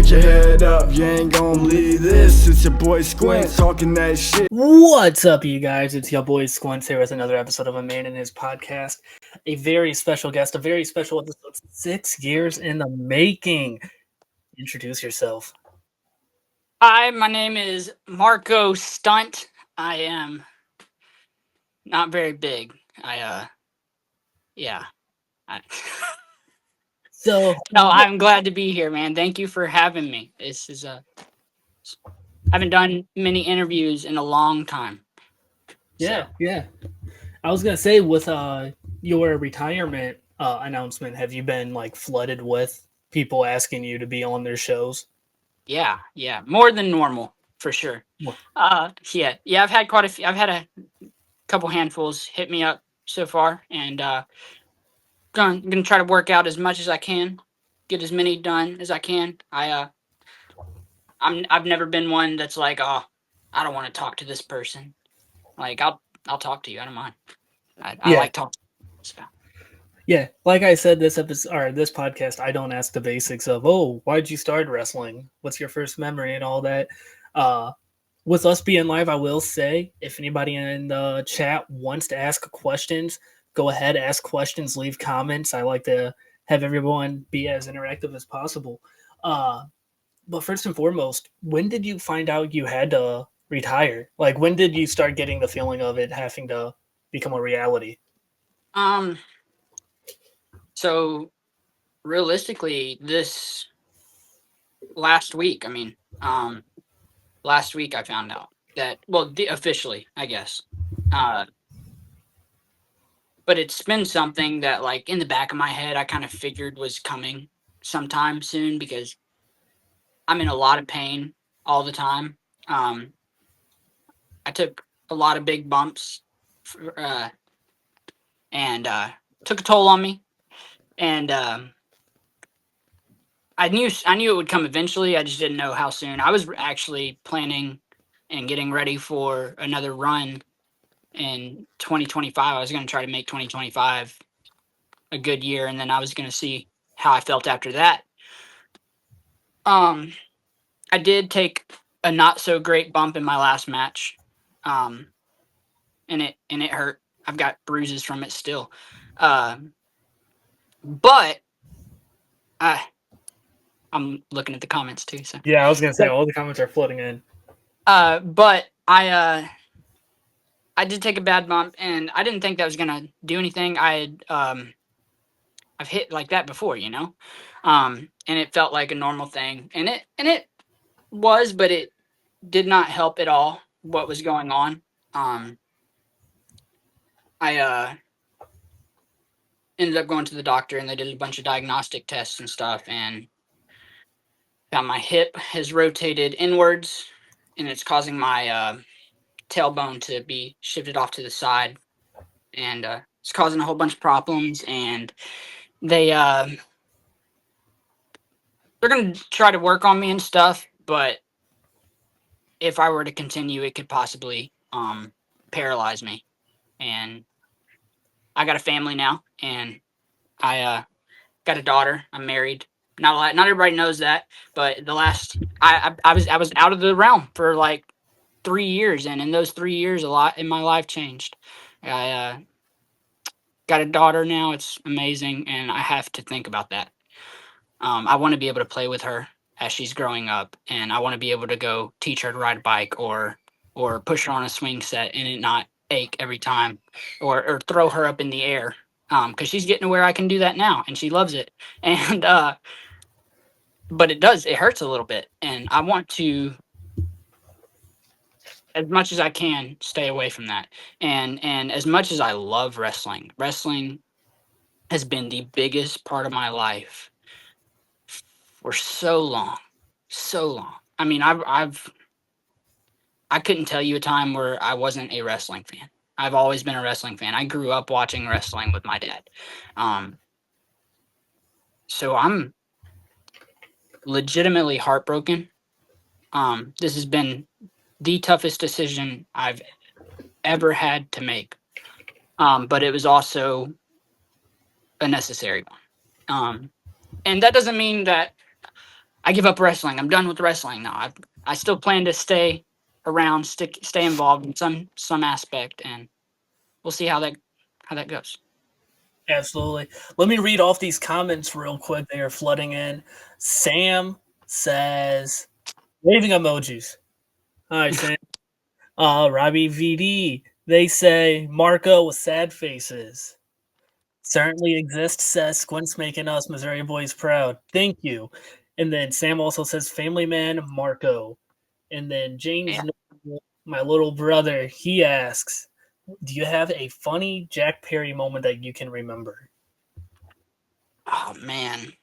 Pick your head up, you ain't gonna believe this. It's your boy Squint talking that shit. What's up, you guys? It's your boy Squint here with another episode of A Man and His Podcast. A very special guest, a very special episode, 6 years in the making. Introduce yourself. Hi, my name is Marko Stunt. I am not very big. So, No, I'm glad to be here, man. Thank you for having me. This is I haven't done many interviews in a long time. yeah. I was gonna say, with your retirement announcement, have you been like flooded with people asking you to be on their shows? Yeah, more than normal for sure. What? Yeah. I've had quite a few. I've had a couple handfuls hit me up so far, and gonna try to work out as much as I can, get as many done as I can. I've never been one that's like, oh, I don't want to talk to this person. Like I'll talk to you. I don't mind. I like talking. So. Yeah, like I said, this episode or this podcast, I don't ask the basics of, oh, why'd you start wrestling? What's your first memory and all that. With us being live, I will say, if anybody in the chat wants to ask questions, go ahead, ask questions, leave comments. I like to have everyone be as interactive as possible. But first and foremost, when did you find out you had to retire? Like, when did you start getting the feeling of it having to become a reality? So realistically, this last week, last week I found out that, well, officially, I guess. But it's been something that, like, in the back of my head, I kind of figured was coming sometime soon because I'm in a lot of pain all the time. I took a lot of big bumps and took a toll on me. And I knew it would come eventually. I just didn't know how soon. I was actually planning and getting ready for another run in 2025. I was going to try to make 2025 a good year, and then I was going to see how I felt after that. I did take a not so great bump in my last match, and it hurt. I've got bruises from it still, but I'm looking at the comments too. So Yeah, I was gonna say all the comments are flooding in. But I did take a bad bump, and I didn't think that was gonna do anything. I've hit like that before, and it felt like a normal thing, and it was, but it did not help at all what was going on. I ended up going to the doctor, and they did a bunch of diagnostic tests and stuff, and found my hip has rotated inwards, and it's causing my tailbone to be shifted off to the side, and it's causing a whole bunch of problems. And they're gonna try to work on me and stuff, but if I were to continue, it could possibly paralyze me. And I got a family now, and I got a daughter. I'm married. Not everybody knows that, but I was out of the realm for like 3 years, and in those 3 years, a lot in my life changed. I got a daughter now. It's amazing, and I have to think about that. I want to be able to play with her as she's growing up, and I want to be able to go teach her to ride a bike or push her on a swing set and it not ache every time, or throw her up in the air, because she's getting to where I can do that now, and she loves it. And but it hurts a little bit, and I want to, as much as I can, stay away from that. And as much as I love wrestling has been the biggest part of my life for so long. I mean, I couldn't tell you a time where I wasn't a wrestling fan. I've always been a wrestling fan. I grew up watching wrestling with my dad. So I'm legitimately heartbroken. This has been the toughest decision I've ever had to make. But it was also a necessary one. And that doesn't mean that I give up wrestling. I'm done with wrestling now. I still plan to stay around, stay involved in some aspect, and we'll see how that goes. Absolutely. Let me read off these comments real quick. They are flooding in. Sam says, waving emojis. Hi, Sam. Robbie VD. They say Marko with sad faces. Certainly exists, says Squint's making us Missouri boys proud. Thank you. And then Sam also says family man Marko. And then James, Yeah. my little brother, he asks, do you have a funny Jack Perry moment that you can remember? Oh man.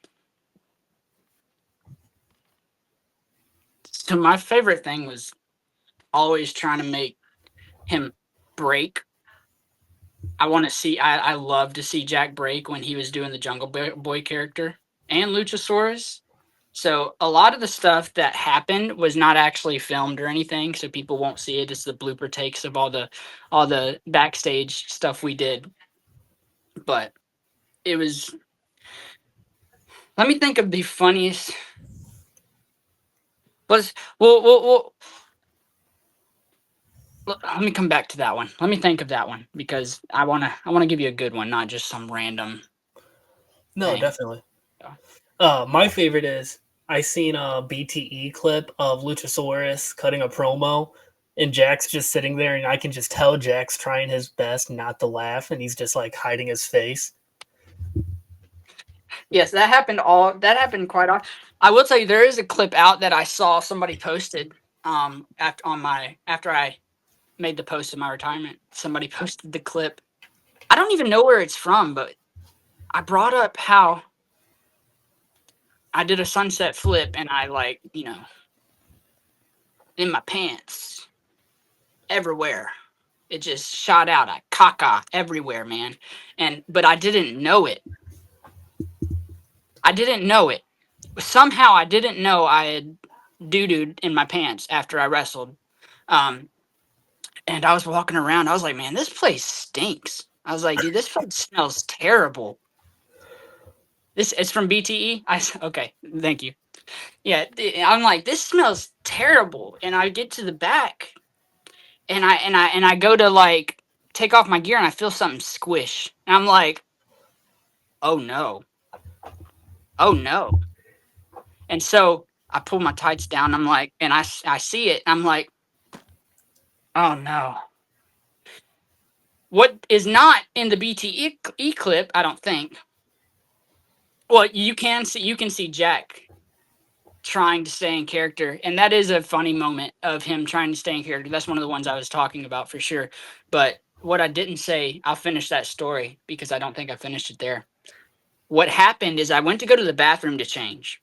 So my favorite thing was always trying to make him break. I love to see Jack break when he was doing the Jungle Boy character and Luchasaurus. So a lot of the stuff that happened was not actually filmed or anything, so people won't see it. It's the blooper takes of all the backstage stuff we did. But it was. Let me think of the funniest. Was well, let me come back to that one. Let me think of that one because I wanna give you a good one, not just some random No, thing. definitely. Yeah. My favorite is I seen a BTE clip of Luchasaurus cutting a promo, and Jack's just sitting there, and I can just tell Jack's trying his best not to laugh, and he's just like hiding his face. Yes, that happened. That happened quite often. I will tell you, there is a clip out that I saw somebody posted. After I made the post of my retirement, somebody posted the clip. I don't even know where it's from, but I brought up how I did a sunset flip and I in my pants everywhere. It just shot out. I caca everywhere, man. But I didn't know it. I didn't know it. Somehow I didn't know I had doo-dooed in my pants after I wrestled. Um, and I was walking around. I was like, man, this place stinks. I was like, dude, this place smells terrible. It's from BTE. Okay, thank you. Yeah, I'm like, this smells terrible. And I get to the back, and I go to like take off my gear, and I feel something squish. And I'm like, oh no, oh no. And so I pull my tights down. I'm like, and I see it. I'm like, oh no. What is not in the BTE clip, I don't think. Well, you can see Jack trying to stay in character, and that is a funny moment of him trying to stay in character. That's one of the ones I was talking about for sure. But what I didn't say, I'll finish that story because I don't think I finished it there. What happened is I went to go to the bathroom to change.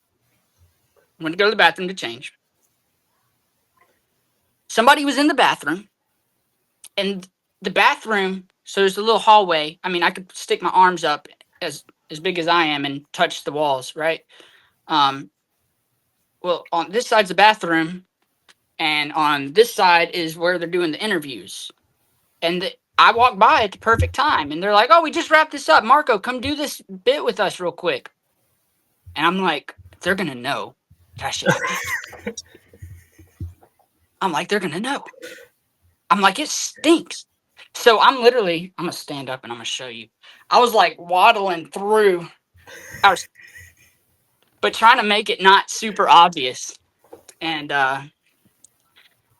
Somebody was in the bathroom, and the bathroom. So there's a little hallway. I mean, I could stick my arms up as big as I am and touch the walls, right? Um, well, on this side's the bathroom, and on this side is where they're doing the interviews. And I walk by at the perfect time, and they're like, "Oh, we just wrapped this up. Marko, come do this bit with us real quick." And I'm like, "They're gonna know that I shit my pants." I'm like, "They're gonna know." I'm like, "It stinks." So I'm gonna stand up and I'm gonna show you. I was like waddling through, I was, but trying to make it not super obvious. And that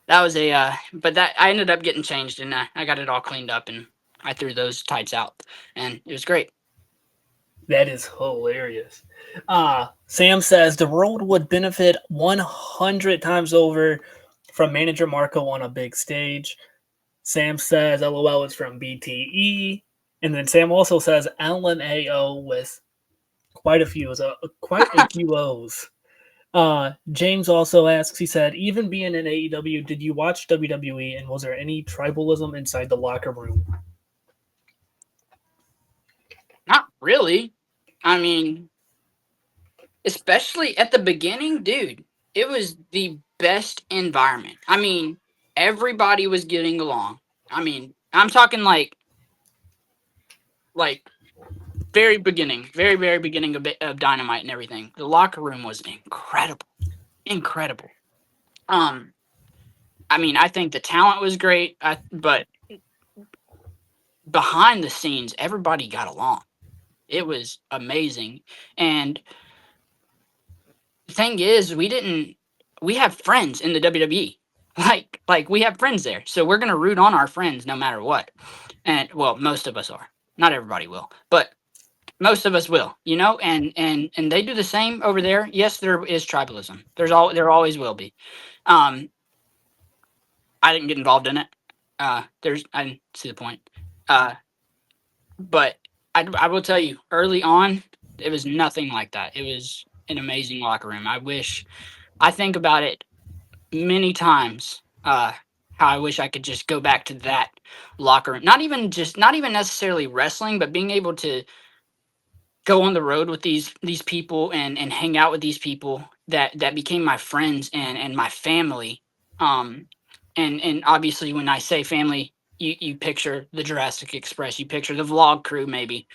was but that I ended up getting changed, and I got it all cleaned up, and I threw those tights out, and it was great. That is hilarious. Sam says the world would benefit 100 times over from manager Marko on a big stage. Sam says LOL is from BTE. And then Sam also says LMAO with quite a few O's. James also asks, he said, even being in AEW, did you watch WWE and was there any tribalism inside the locker room? Not really. I mean, especially at the beginning, dude, it was the best environment. I mean, everybody was getting along. I mean, I'm talking like very beginning, very beginning of Dynamite and everything, the locker room was incredible. I mean, I think the talent was great, but behind the scenes, everybody got along. It was amazing. And the thing is, we have friends in the WWE. Like we have friends there. So we're going to root on our friends no matter what. And well, most of us are. Not everybody will, but most of us will, and they do the same over there. Yes, there is tribalism. There always will be. I didn't get involved in it. I didn't see the point. But I will tell you, early on, it was nothing like that. It was an amazing locker room. I think about it many times. How I wish I could just go back to that locker room. Not even necessarily wrestling, but being able to go on the road with these people and hang out with these people that became my friends and my family. And obviously when I say family, you picture the Jurassic Express, you picture the vlog crew maybe.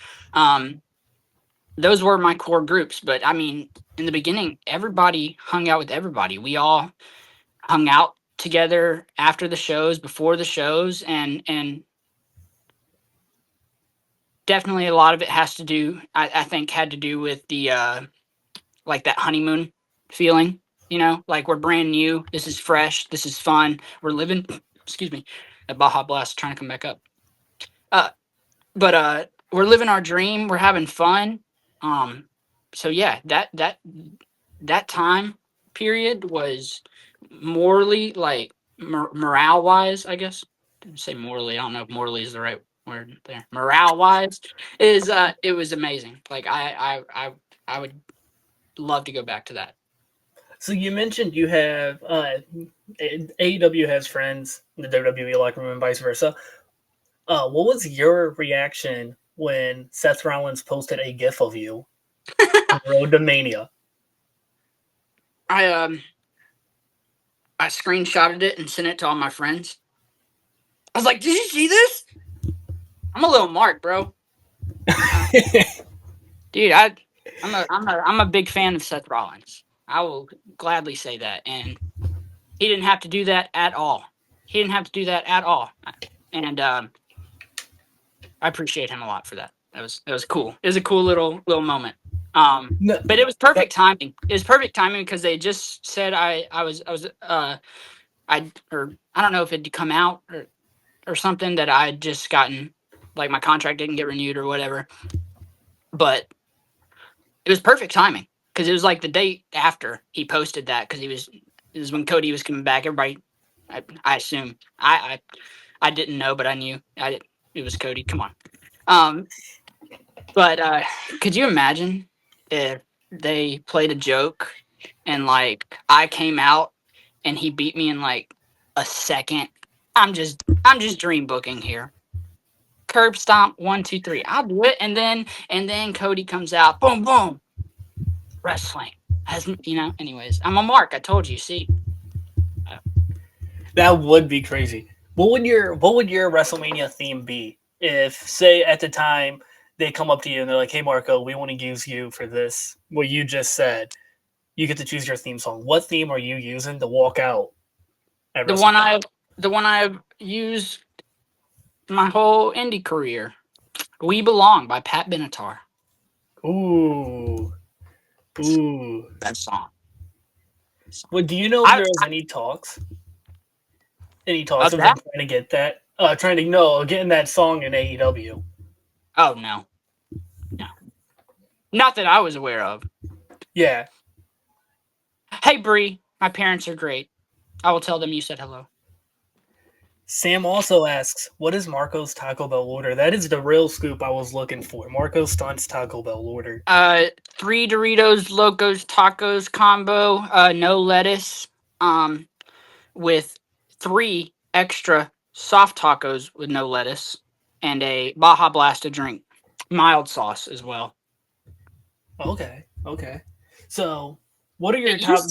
Those were my core groups, but I mean, in the beginning, everybody hung out with everybody. We all hung out together after the shows, before the shows, and definitely a lot of it has to do, I think, had to do with the like that honeymoon feeling. Like we're brand new. This is fresh. This is fun. We're living. Excuse me, that Baja Blast trying to come back up. But we're living our dream. We're having fun. So yeah, that time period was morally, like morale wise, I guess. Didn't say morally. I don't know if morally is the right word there. Morale wise is it was amazing. Like I would love to go back to that. So you mentioned you have AEW has friends in the WWE locker room and vice versa. What was your reaction when Seth Rollins posted a GIF of you on Road to Mania? I screenshotted it and sent it to all my friends. I was like, "Did you see this?" I'm a little Mark, bro. Dude, I'm a big fan of Seth Rollins. I will gladly say that, and he didn't have to do that at all. And I appreciate him a lot for that. That was cool. It was a cool little moment. No, But it was perfect timing. It was perfect timing because they just said I don't know if it had come out or something that I had just gotten, like my contract didn't get renewed or whatever. But it was perfect timing because it was like the day after he posted that because it was when Cody was coming back. Everybody, I assume I didn't know, but I knew it was Cody. Come on. But could you imagine if they played a joke and like I came out and he beat me in like a second? I'm just dream booking here. Curb stomp 1, 2, 3. I'll do it, and then Cody comes out, boom, boom, wrestling. Anyways, I'm a Mark. I told you. See, that would be crazy. What would your WrestleMania theme be if, say, at the time they come up to you and they're like, "Hey, Marko, we want to use you for this. What you just said. You get to choose your theme song. What theme are you using to walk out?" the one I've used my whole indie career, "We Belong" by Pat Benatar. Ooh. That song. Well, do you know if there was any talks? Any talks of them trying to get that? Getting that song in AEW. Oh no, not that I was aware of. Yeah. Hey Bree, my parents are great. I will tell them you said hello. Sam also asks, "What is Marko's Taco Bell order?" That is the real scoop I was looking for. Marko Stunt's Taco Bell order. 3 Doritos Locos Tacos combo, no lettuce, with 3 extra soft tacos with no lettuce, and a Baja Blast drink, mild sauce as well. Okay. So, what are your top?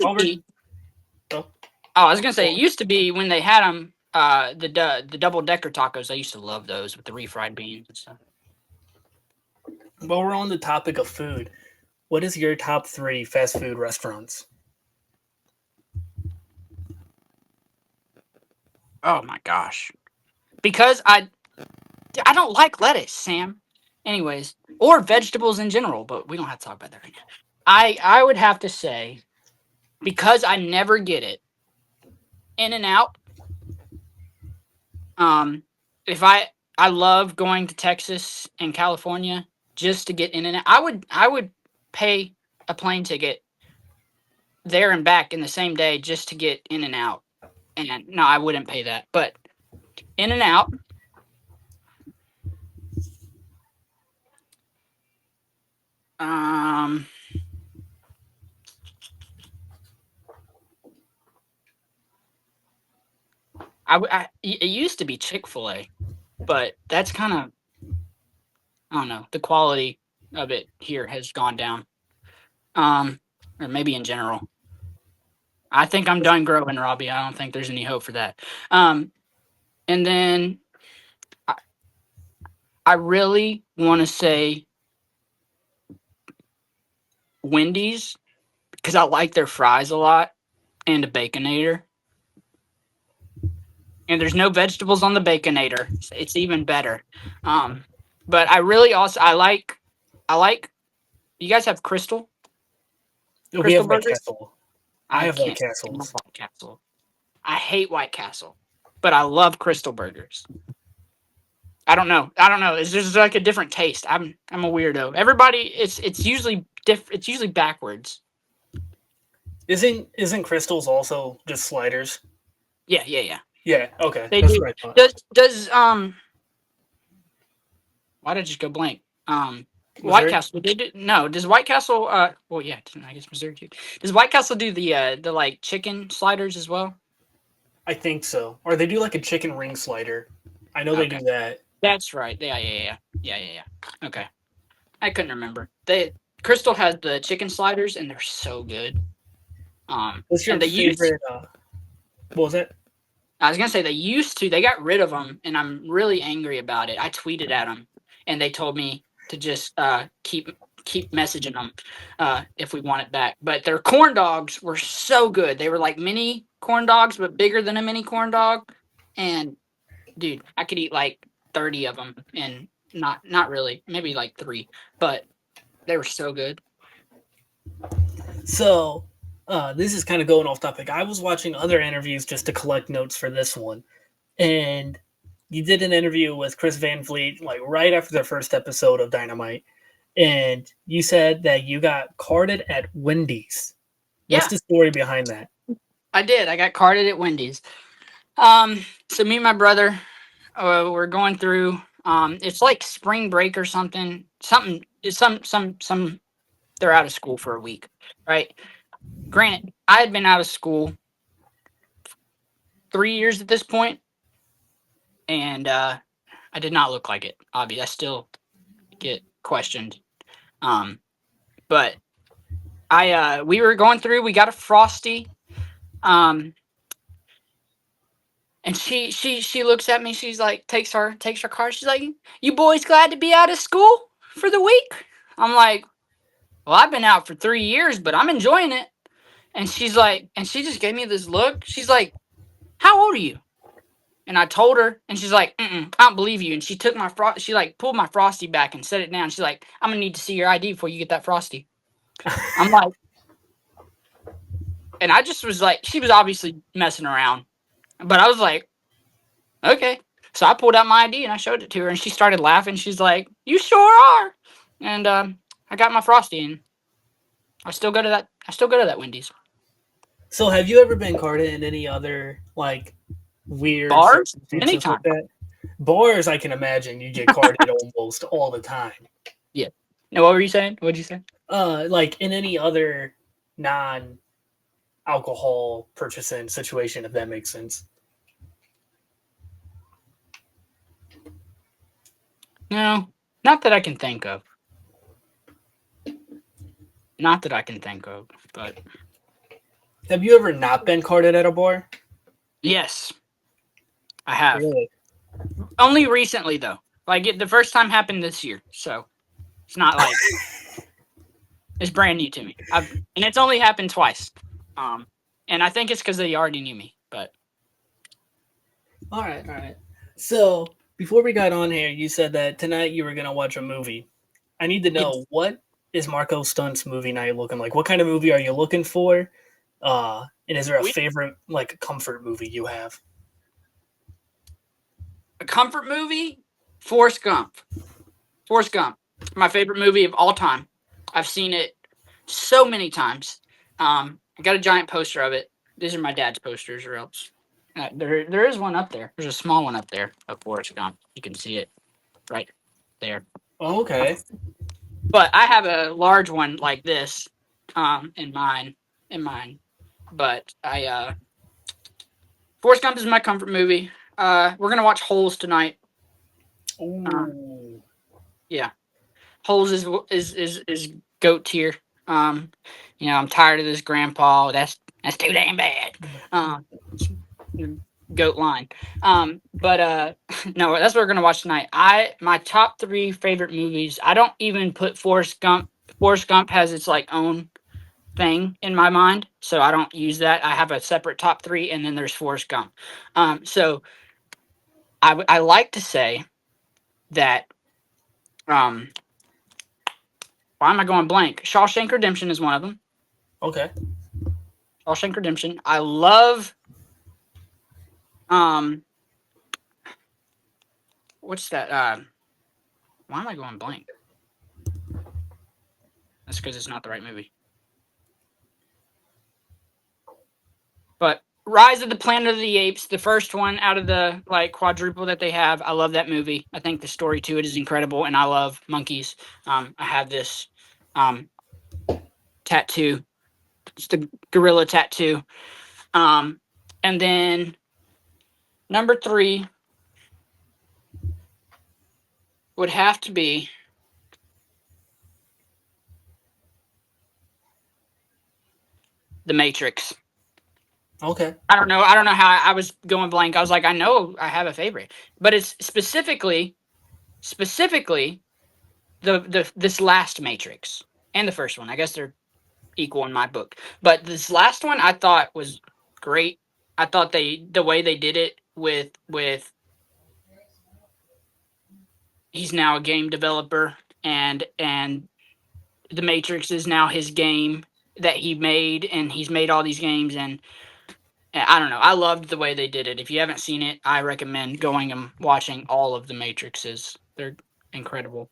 I was gonna say it used to be when they had them, the double decker tacos. I used to love those with the refried beans and stuff. While we're on the topic of food, what is your top 3 fast food restaurants? Oh my gosh. Because I don't like lettuce, Sam. Anyways, or vegetables in general, but we don't have to talk about that right now. I would have to say, because I never get it, In and Out. If I love going to Texas and California just to get In and Out. I would pay a plane ticket there and back in the same day just to get In and Out. And no, I wouldn't pay that. But In and Out. Um, it used to be Chick-fil-A, but that's kind of, I don't know, the quality of it here has gone down. Or maybe in general. I think I'm done growing, Robbie. I don't think there's any hope for that. And then I really want to say Wendy's because I like their fries a lot and a Baconator. And there's no vegetables on the Baconator. It's even better. But I really also I like you guys have Crystal We have White Burgers? Castle. I have White can't stand Castles. White Castle. I hate White Castle, but I love Crystal Burgers. I don't know. It's just like a different taste. I'm a weirdo. Everybody, it's usually It's usually backwards. Isn't Crystals also just sliders? Yeah. Yeah. Okay. They That's do. right. Does Why did I just go blank? White Missouri? Castle. No. Does White Castle? Well, yeah. I guess Missouri too. Does White Castle do the like chicken sliders as well? I think so. Or they do like a chicken ring slider. I know they Okay. do that. That's right. Yeah. Okay. I couldn't remember. Crystal has the chicken sliders and they're so good. What's your and they used. favorite? What was it? I was gonna say they got rid of them, and I'm really angry about it. I tweeted at them, and they told me to just keep messaging them if we want it back. But their corn dogs were so good. They were like mini corn dogs, but bigger than a mini corn dog. And dude, I could eat like 30 of them, and not really, maybe like 3, but they were so good. So, this is kind of going off topic. I was watching other interviews just to collect notes for this one, and you did an interview with Chris Van Vliet like right after the first episode of Dynamite, and you said that you got carded at Wendy's. What's Yeah, the story behind that? I did. I got carded at Wendy's. So me and my brother, we're going through. It's like spring break or something. Something. Some. They're out of school for a week, right? Granted, I had been out of school 3 years at this point, and I did not look like it. Obviously, I still get questioned. But we were going through. We got a Frosty. And she looks at me. She's like, takes her card. She's like, "You boys glad to be out of school for the week?" I'm like, "Well, I've been out for 3 years, but I'm enjoying it." And she's like, and she just gave me this look. She's like, "How old are you?" And I told her, and she's like, I don't believe you. And she took my she like pulled my Frosty back and set it down. She's like, "I'm gonna need to see your ID before you get that Frosty." I'm like, and I just was like, she was obviously messing around, but I was like, okay. So I pulled out my ID and I showed it to her, and she started laughing. She's like, "You sure are." And I got my Frosty, and I still go to that Wendy's. So, have you ever been carded in any other like weird Bars? circumstances Anytime. like that? Bars, I can imagine you get carded almost all the time. Yeah. No, what were you saying? What'd you say? Like in any other non-alcohol purchasing situation, if that makes sense. No, not that I can think of. Not that I can think of, but Have you ever not been carded at a bar? yes, I have. Really? Only recently though. Like the first time happened this year, so It's not like it's brand new to me. And it's only happened twice. And I think it's because they already knew me. But All right, all right. So before we got on here, you said that tonight you were gonna watch a movie. I need to know, what is Marco Stunt's movie night looking like? What kind of movie are you looking for? And is there a favorite, like, comfort movie you have? a comfort movie, Forrest Gump. Forrest Gump, my favorite movie of all time. I've seen it so many times. I got a giant poster of it. These are my dad's posters, or else there is one up there. There's a small one up there of Forrest Gump. You can see it right there. Okay. But I have a large one like this, in mine. But Forrest Gump is my comfort movie. We're gonna watch Holes tonight. Ooh. Yeah, Holes is goat tier. I'm tired of this grandpa. That's too damn bad. Goat line. But no, that's what we're gonna watch tonight. My top 3 favorite movies. I don't even put Forrest Gump. Forrest Gump has its like own thing in my mind, so I don't use that. I have a separate top 3, and then there's Forrest Gump. So I like to say that. Why am I going blank? Shawshank Redemption is one of them. Okay. Shawshank Redemption. I love. What's that? Why am I going blank? That's because it's not the right movie. But Rise of the Planet of the Apes, the first one out of the like quadruple that they have. I love that movie. I think the story to it is incredible, and I love monkeys. I have this tattoo. It's the gorilla tattoo. And then number 3 would have to be The Matrix. Okay. I don't know how I was going blank. I was like, I know I have a favorite, but it's specifically this last Matrix and the first one. I guess they're equal in my book, but this last one I thought was great. I thought the way they did it with he's now a game developer, and the Matrix is now his game that he made, and he's made all these games, and I don't know. I loved the way they did it. If you haven't seen it, I recommend going and watching all of the Matrixes. They're incredible.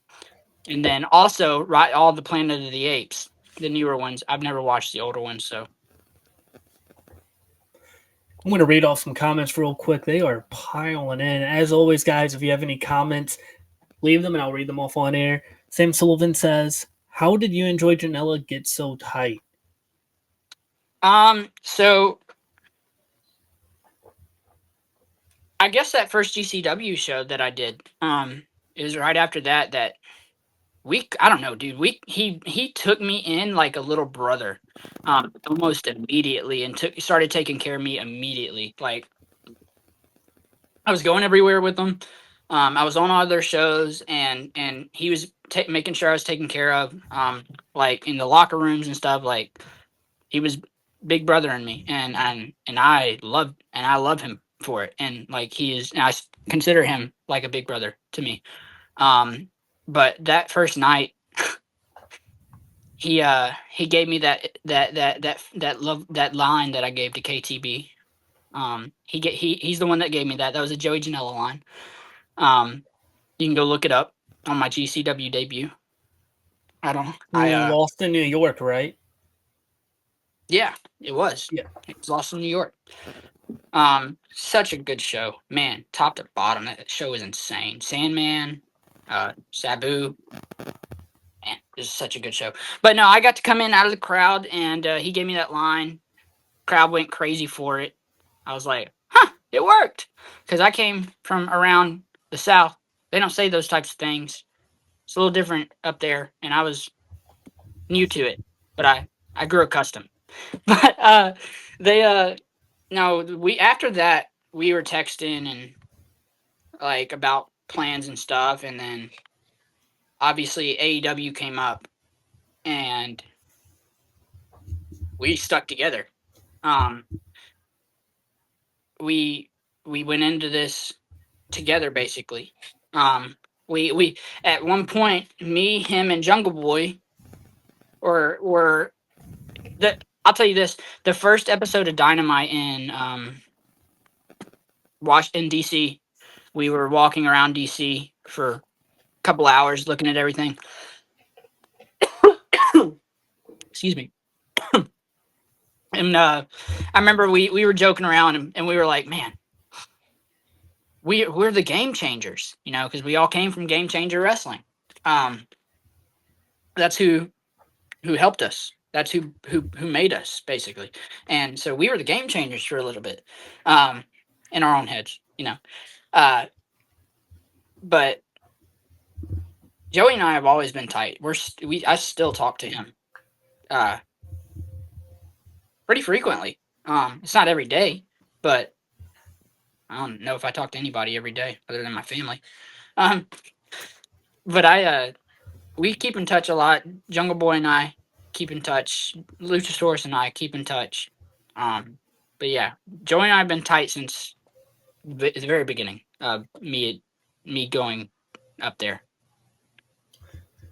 And then also, right, all the Planet of the Apes, the newer ones. I've never watched the older ones, so. I'm going to read off some comments real quick. They are piling in. As always, guys, if you have any comments, leave them and I'll read them off on air. Sam Sullivan says, "How did you enjoy Janela Get So Tight?" So I guess that first GCW show that I did, it was right after that I don't know, dude. He took me in like a little brother, almost immediately, and started taking care of me immediately. Like I was going everywhere with him. I was on all their shows, and he was making sure I was taken care of, like in the locker rooms and stuff. Like he was big brother in me, and I love him for it. And like I consider him like a big brother to me. But that first night, he gave me that love, that line that I gave to KTB. He's the one that gave me that. That was a Joey Janela line. You can go look it up on my GCW debut. Lost in New York, right? Yeah, it was. Yeah. It was Lost in New York. Such a good show, man. Top to bottom, that show was insane. Sandman, Sabu, man, it was such a good show. But no, I got to come in out of the crowd, and he gave me that line. Crowd went crazy for it. I was like, huh, it worked. Because I came from around the South. They don't say those types of things. It's a little different up there, and I was new to it, but I grew accustomed. But after that, we were texting and like about plans and stuff, and then obviously AEW came up, and we stuck together. We went into this together basically. We at one point, me, him, and Jungle Boy were the. I'll tell you this: the first episode of Dynamite in Washington D.C. We were walking around D.C. for a couple hours looking at everything. Excuse me. And I remember we were joking around and we were like, man, we're the game changers, you know, because we all came from Game Changer Wrestling. That's who helped us. That's who made us basically. And so we were the game changers for a little bit, in our own heads, you know. But Joey and I have always been tight. I still talk to him pretty frequently. It's not every day, but I don't know if I talk to anybody every day other than my family. But we keep in touch a lot. Jungle Boy and I keep in touch. Luchasaurus and I keep in touch. But yeah, Joey and I have been tight since the very beginning. Me going up there.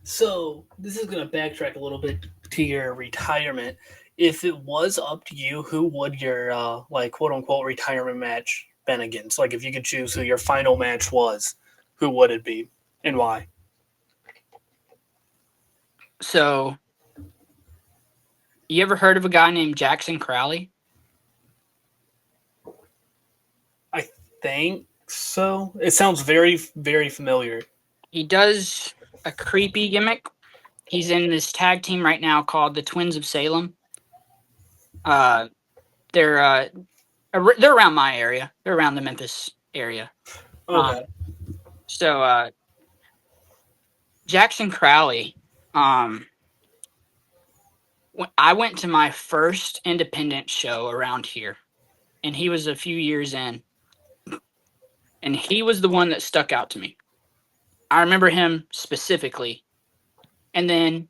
So this is going to backtrack a little bit to your retirement. If it was up to you, who would your like quote unquote retirement match been against? Like if you could choose who your final match was, who would it be and why? So, you ever heard of a guy named Jackson Crowley? I think so. It sounds very, very familiar. He does a creepy gimmick. He's in this tag team right now called the Twins of Salem. They're around my area. They're around the Memphis area. Okay. So Jackson Crowley. I went to my first independent show around here, and he was a few years in, and he was the one that stuck out to me. I remember him specifically. And then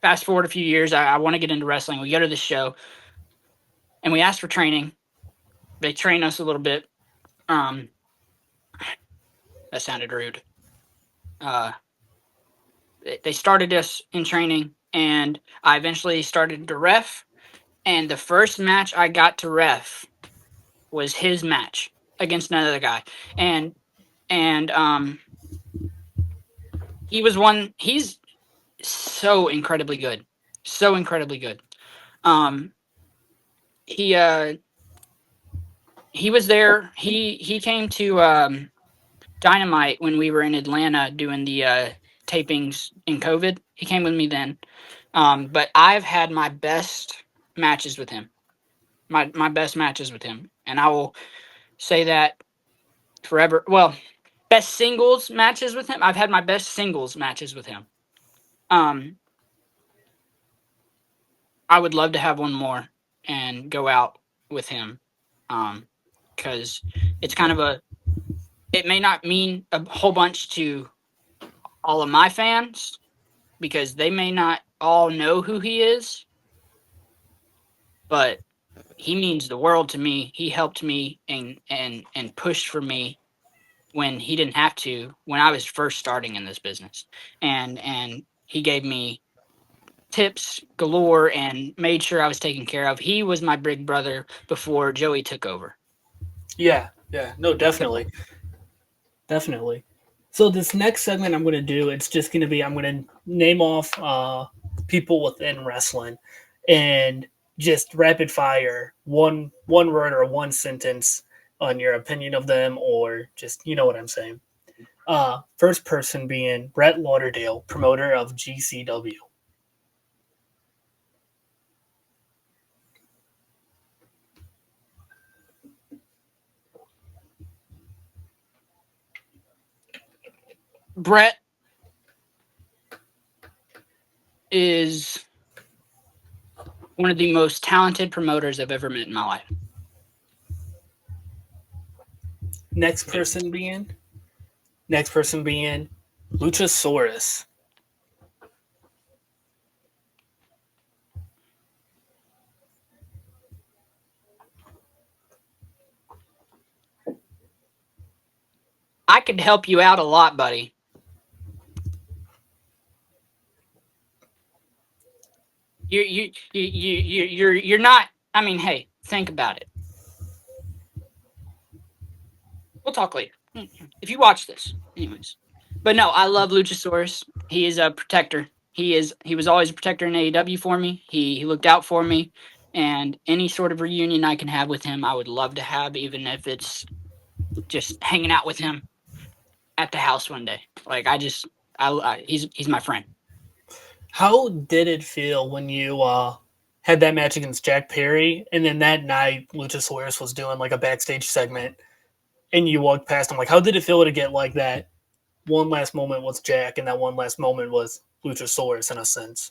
fast forward a few years, I want to get into wrestling. We go to the show, and we ask for training. They train us a little bit. That sounded rude. They started us in training, and I eventually started to ref. And the first match I got to ref was his match against another guy. And he's so incredibly good. So incredibly good. He was there. He came to Dynamite when we were in Atlanta doing the tapings in COVID. He came with me then. But I've had my best matches with him. My best matches with him. And I will say that forever. Well, best singles matches with him. I've had my best singles matches with him. I would love to have one more and go out with him. Because it's kind of it may not mean a whole bunch to all of my fans because they may not all know who he is, but he means the world to me. He helped me and pushed for me when he didn't have to, when I was first starting in this business. And he gave me tips galore and made sure I was taken care of. He was my big brother before Joey took over. Yeah. No, definitely. Definitely. So this next segment I'm going to do, it's just going to be, I'm going to name off people within wrestling and just rapid fire one word or one sentence on your opinion of them, or just, you know what I'm saying. First person being Brett Lauderdale, promoter of GCW. Brett is one of the most talented promoters I've ever met in my life. Next person being Next person being Luchasaurus. I could help you out a lot, buddy. You're not. I mean, hey, think about it. We'll talk later if you watch this, anyways. But no, I love Luchasaurus. He is a protector. He was always a protector in AEW for me. He looked out for me, and any sort of reunion I can have with him, I would love to have, even if it's just hanging out with him at the house one day. Like he's my friend. How did it feel when you had that match against Jack Perry, and then that night Luchasaurus was doing like a backstage segment, and you walked past him? Like, how did it feel to get like that one last moment was Jack, and that one last moment was Luchasaurus in a sense?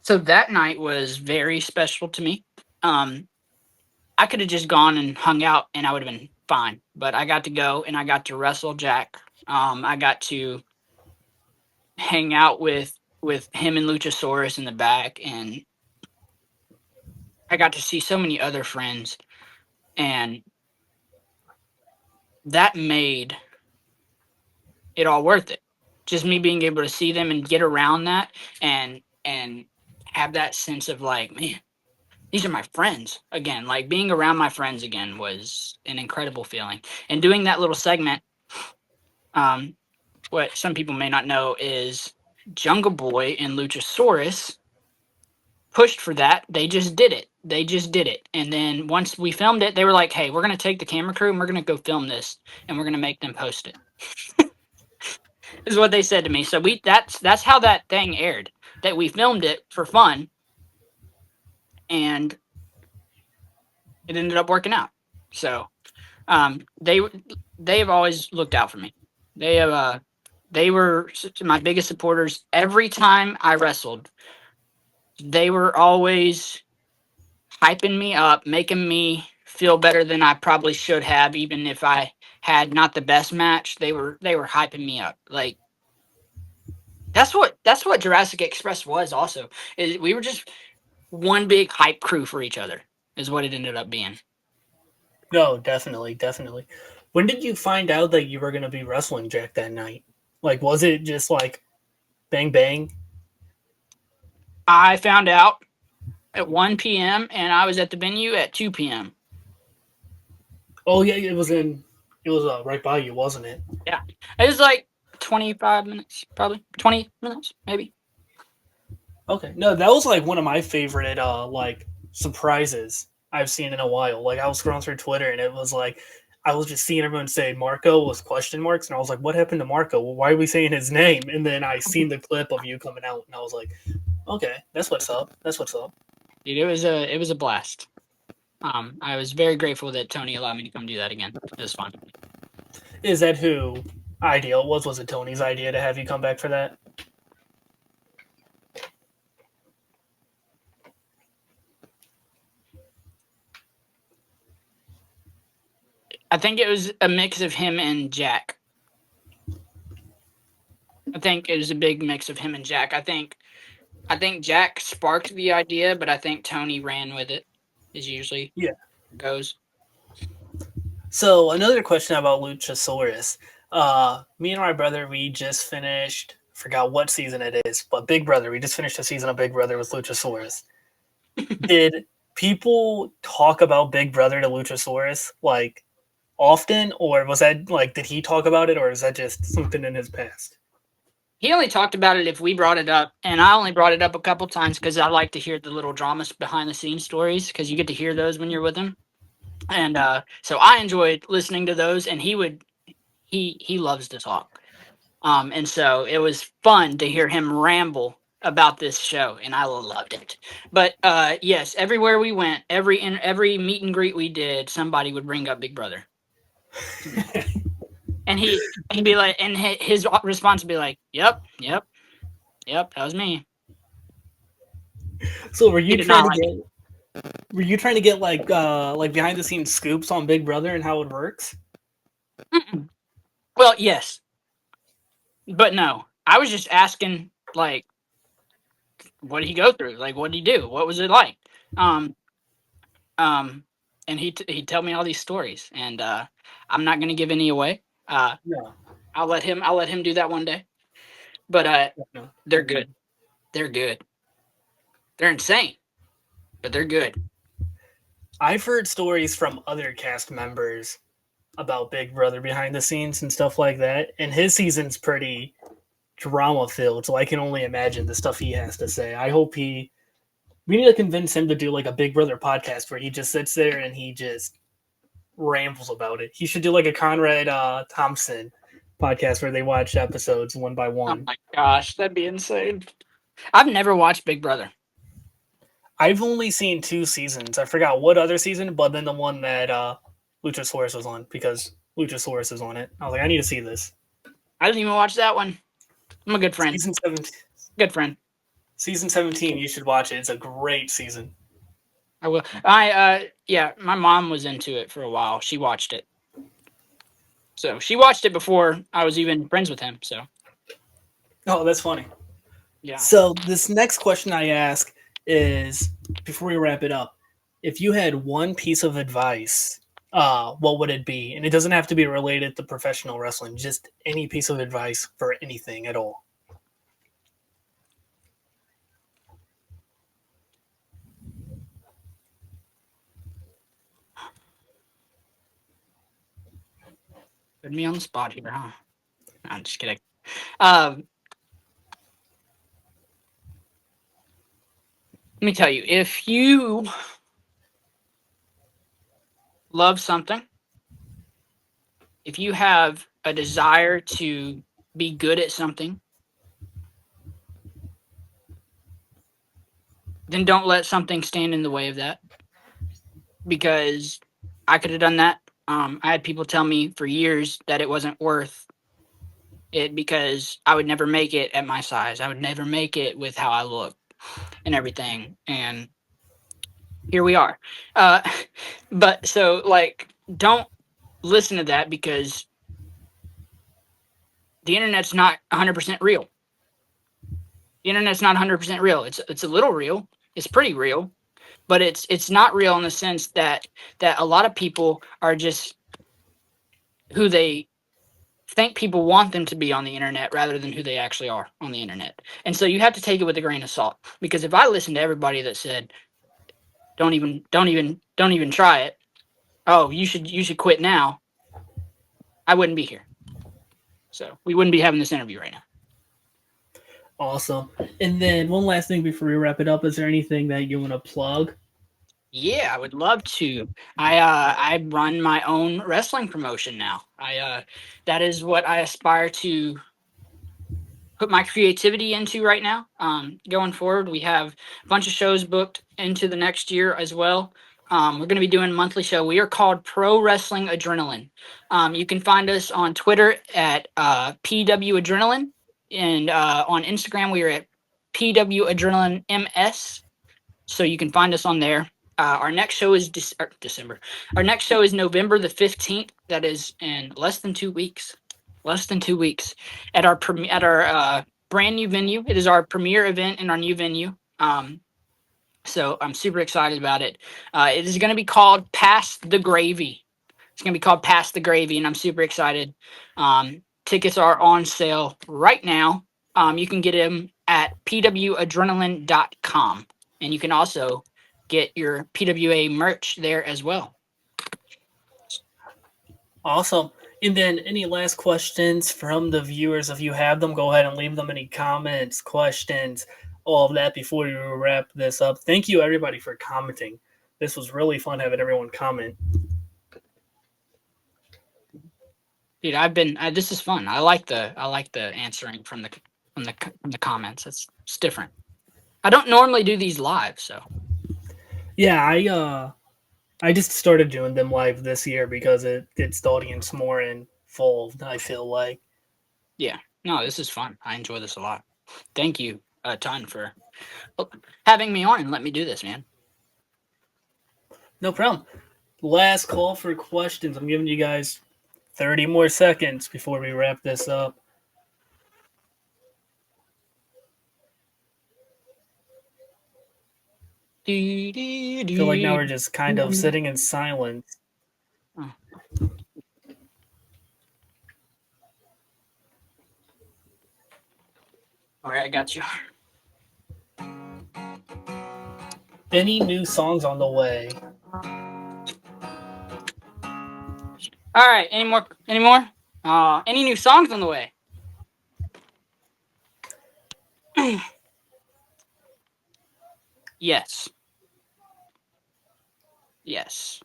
So that night was very special to me. I could have just gone and hung out, and I would have been fine. But I got to go, and I got to wrestle Jack. I got to hang out with him and Luchasaurus in the back, and I got to see so many other friends, and that made it all worth it. Just me being able to see them and get around that, and have that sense of like, man, these are my friends again. Like being around my friends again was an incredible feeling. And doing that little segment, what some people may not know is Jungle Boy and Luchasaurus pushed for that. They just did it. They just did it. And then once we filmed it, they were like, hey, we're going to take the camera crew and we're going to go film this and we're going to make them post it. Is what they said to me. So that's how that thing aired. That we filmed it for fun, and it ended up working out. So they have always looked out for me. They were my biggest supporters every time I wrestled. They were always hyping me up, making me feel better than I probably should have, even if I had not the best match. They were hyping me up. Like that's what Jurassic Express was. Also, is we were just one big hype crew for each other. Is what it ended up being. No, definitely, definitely. When did you find out that you were going to be wrestling Jack that night? Like, was it just like bang bang? I found out at 1 p.m. and I was at the venue at 2 p.m. Oh yeah, it was right by you, wasn't it? Yeah, it was like 25 minutes, probably 20 minutes, maybe. Okay, no, that was like one of my favorite like surprises I've seen in a while. Like I was scrolling through Twitter and it was like I was just seeing everyone say Marko with question marks, and I was like, "What happened to Marko? Well, why are we saying his name?" And then I seen the clip of you coming out, and I was like, "Okay, that's what's up. That's what's up." Dude, it was a blast. I was very grateful that Tony allowed me to come do that again. It was fun. Is that who idea it was? Was it Tony's idea to have you come back for that? I think it was a mix of him and Jack. I think it was a big mix of him and Jack. I think Jack sparked the idea, but I think Tony ran with it, as usually goes. So another question about Luchasaurus. Me and my brother, we just finished. Forgot what season it is, but Big Brother. We just finished a season of Big Brother with Luchasaurus. Did people talk about Big Brother to Luchasaurus like often, or was that like did he talk about it, or is that just something in his past? He only talked about it if we brought it up, and I only brought it up a couple times because I like to hear the little dramas behind the scenes stories because you get to hear those when you're with him. And so I enjoyed listening to those, and he loves to talk. And so it was fun to hear him ramble about this show, and I loved it. But yes, everywhere we went, every meet and greet we did, somebody would bring up Big Brother. And he'd be like, and his response would be like, "Yep, that was me." So were you trying to get like behind the scenes scoops on Big Brother and how it works? Mm-mm. Well, yes, But no, I was just asking, like, what did he go through? Like, what did he do? What was it like? Um, um, and he'd tell me all these stories, and I'm not gonna give any away. No, I'll let him do that one day. But no. they're good. They're good. They're insane, but they're good. I've heard stories from other cast members about Big Brother behind the scenes and stuff like that, and his season's pretty drama filled. So I can only imagine the stuff he has to say. I hope he. We need to convince him to do like a Big Brother podcast where he just sits there and he just rambles about it. He should do like a Conrad Thompson podcast where they watch episodes one by Oh one. my gosh, that'd be insane. I've never watched Big Brother. I've only seen 2 seasons. I forgot what other season, but then the one that Luchasaurus was on because Luchasaurus is on it. I was like, I need to see this. I didn't even watch that one. I'm a good friend. Season 17. Good friend. Season 17, you should watch it. It's a great season. I will. Yeah, my mom was into it for a while. She watched it. So she watched it before I was even friends with him. So Oh, that's funny. yeah. So this next question I ask is, before we wrap it up, if you had one piece of advice, what would it be? And it doesn't have to be related to professional wrestling, just any piece of advice for anything at all. Put me on the spot here, huh? I'm just kidding. Let me tell you, if you love something, if you have a desire to be good at something, then don't let something stand in the way of that. Because I could have done that. I had people tell me for years that it wasn't worth it because I would never make it at my size. I would never make it with how I look and everything. And here we are. Uh, but so, like, don't listen to that because the internet's not 100% real. The internet's not 100% real. It's a little real. It's pretty real, but it's not real in the sense that a lot of people are just who they think people want them to be on the internet rather than who they actually are on the internet. And so you have to take it with a grain of salt, because if I listened to everybody that said don't even try it, oh, you should quit now, I wouldn't be here. So we wouldn't be having this interview right now. Awesome. And then one last thing before we wrap it up, is there anything that you want to plug? Yeah, I would love to. I run my own wrestling promotion now. That is what I aspire to put my creativity into right now. Going forward, we have a bunch of shows booked into the next year as well. We're going to be doing a monthly show. We are called Pro Wrestling Adrenaline. You can find us on Twitter at PW Adrenaline, and on Instagram we are at PW Adrenaline MS. So you can find us on there. Our next show is December. Our next show is November the 15th. That is in less than 2 weeks. Less than 2 weeks at our brand new venue. It is our premiere event in our new venue. So I'm super excited about it. It is going to be called Pass the Gravy. It's going to be called Pass the Gravy, and I'm super excited. Tickets are on sale right now. You can get them at pwadrenaline.com, and you can also get your PWA merch there as well. Awesome. And then any last questions from the viewers? If you have them, go ahead and leave them any comments, questions, all of that before we wrap this up. Thank you everybody for commenting. This was really fun having everyone comment. Dude, this is fun. I like the answering from the comments. It's different. I don't normally do these live, so Yeah, I just started doing them live this year because it gets the audience more involved, I feel like. yeah. No, this is fun. I enjoy this a lot. Thank you a ton for having me on and let me do this, man. No problem. Last call for questions. I'm giving you guys 30 more seconds before we wrap this up. I feel like now we're just kind of sitting in silence. Oh. All right, I got you. Any new songs on the way? All right, any more? Any new songs on the way? Yes. Yes.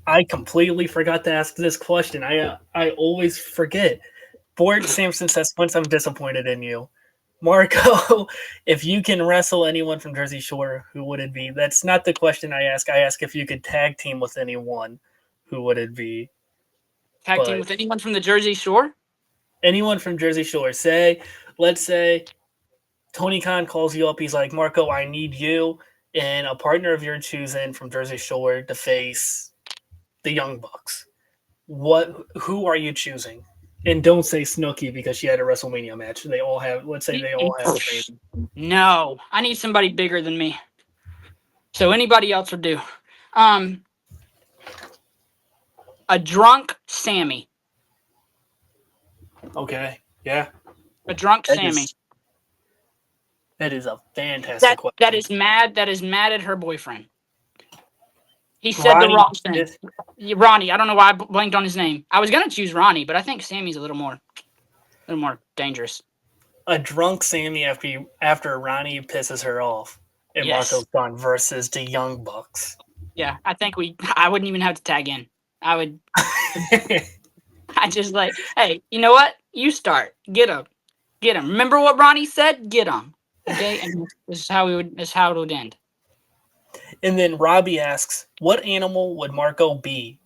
I completely forgot to ask this question. I always forget. Bort Sampson says, "Once I'm disappointed in you." Marko, if you can wrestle anyone from Jersey Shore, who would it be? That's not the question I ask. I ask if you could tag team with anyone, who would it be? Tag team with anyone from the Jersey Shore? Anyone from Jersey Shore. Let's say Tony Khan calls you up. He's like, Marko, I need you and a partner of your choosing from Jersey Shore to face the Young Bucks. Who are you choosing? And don't say Snooki because she had a WrestleMania match. They all have. Let's say they all have. No, I need somebody bigger than me. So anybody else will do. A drunk Sammy. Okay. Yeah. A drunk Sammy. That is a fantastic question. That is mad at her boyfriend. He said the wrong thing. Ronnie. I don't know why I blanked on his name. I was gonna choose Ronnie, but I think Sammy's a little more dangerous. A drunk Sammy after Ronnie pisses her off and Marko's gone versus the Young Bucks. Yeah, I wouldn't even have to tag in. I would. I just like, hey, you know what? You start. Get him. Remember what Ronnie said? Get him. Okay, and this is how it would end. And then Robbie asks, "What animal would Marko be?" ...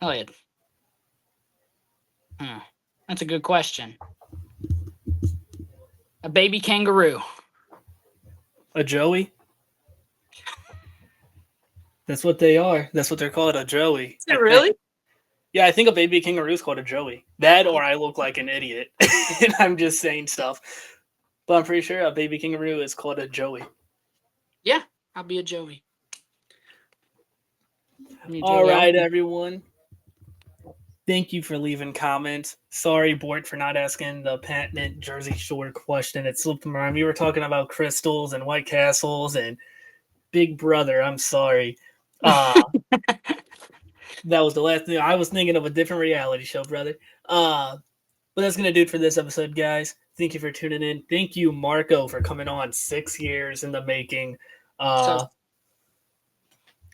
Elliot. That's a good question. A baby kangaroo. A joey? That's what they are. That's what they're called, a joey. Is it really? Yeah, I think a baby kangaroo is called a joey. That or I look like an idiot. And I'm just saying stuff. But I'm pretty sure a baby kangaroo is called a joey. Yeah, I'll be a joey. All right, everyone. Thank you for leaving comments. Sorry, Bort, for not asking the patented Jersey Shore question. It slipped my mind. We were talking about crystals and White Castles and Big Brother. I'm sorry. That was the last thing. I was thinking of a different reality show, brother. But that's going to do it for this episode, guys. Thank you for tuning in. Thank you, Marko, for coming on. 6 years in the making.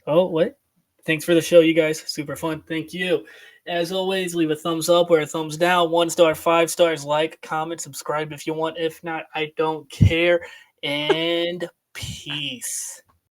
What? Thanks for the show, you guys. Super fun. Thank you. As always, leave a thumbs up or a thumbs down. 1 star, 5 stars. Like, comment, subscribe if you want. If not, I don't care. And peace.